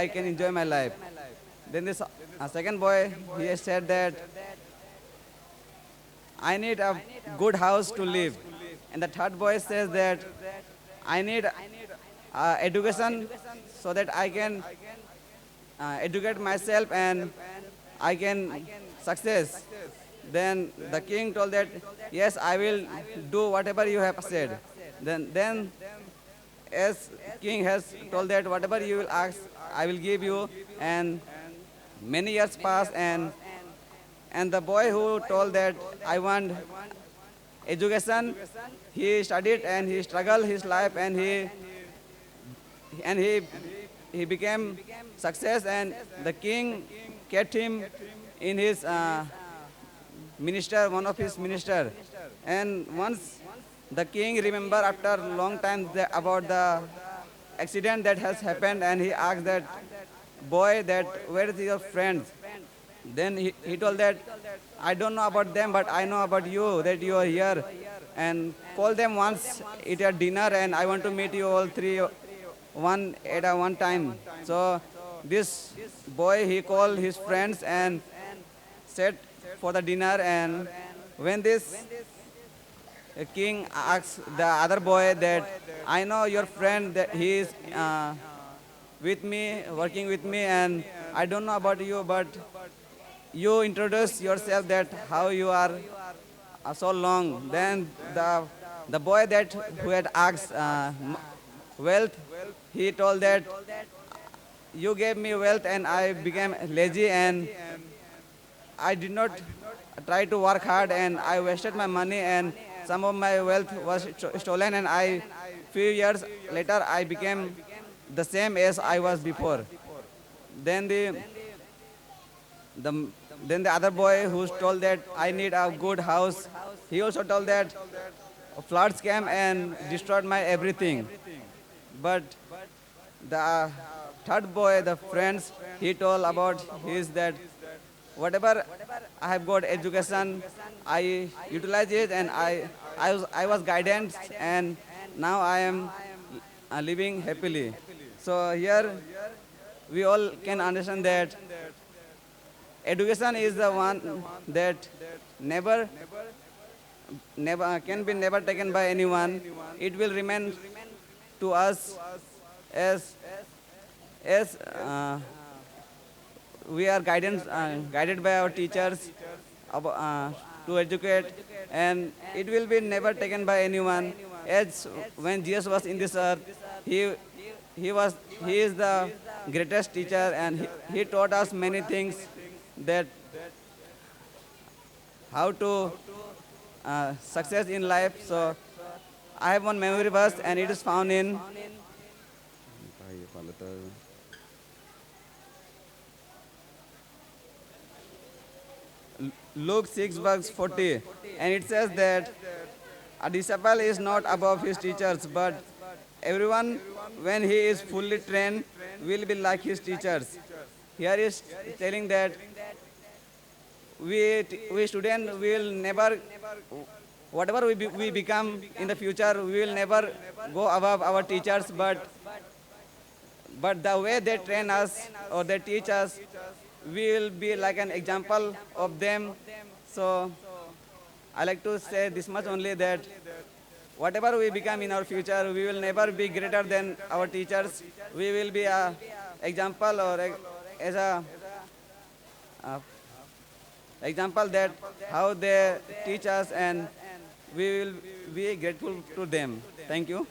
I can enjoy my life. Then this second boy, he has said that I need a good house to live. And the third boy says that I need education so that I can educate myself and I can success. Then the king told that, yes, I will do whatever you have said. Then as king has told that whatever you will ask, I will give you. And many years pass, and the boy who told that I want education, he studied and he struggled his life and he became success, and the king kept him in his minister, one of his minister. And once the king remember after a long time about the accident that has happened, and he asked that boy that where is your friends. Then he told that I don't know about them, but I know about you, that you are here. And call them once, eat a dinner, and I want to meet you all three one at a one time. So this boy, he called his friends and set for the dinner. And when this king asks the other boy that I know your friend, that he is with me, working with me, and I don't know about you, but you introduce yourself that how you are so long. Then the boy that who had asked wealth, he told that you gave me wealth and I became lazy and I did not try to work hard and I wasted my money and some of my wealth was stolen, and I few years later I became the same as I was before. Then the then the other boy who told that I need a good house, he also told that floods came and destroyed my everything. But the third boy, the friends, he told about his that whatever I have got education, I utilize it and I was guidance and now I am living happily. So here we all can understand that education is the one that never can be never taken by anyone. It will remain to us as as we are guided by our teachers to educate, and it will be never taken by anyone. As when Jesus was in this earth, he he was he is the greatest teacher, and he taught us many things that how to success in life. So I have one memory verse, and it is found in Luke 6 verse 40, and it says that a disciple is not above his teachers, but everyone, when he is fully trained, will be like his teachers. Here is telling that we student will never, whatever we become in the future, we will never go above our teachers, but the way they train us or they teach us, we will be like an example of them. So I like to say this much only, that whatever we become in our future, we will never be greater than our teachers. We will be a example or as a example that how they teach us, and we will be grateful to them. Thank you.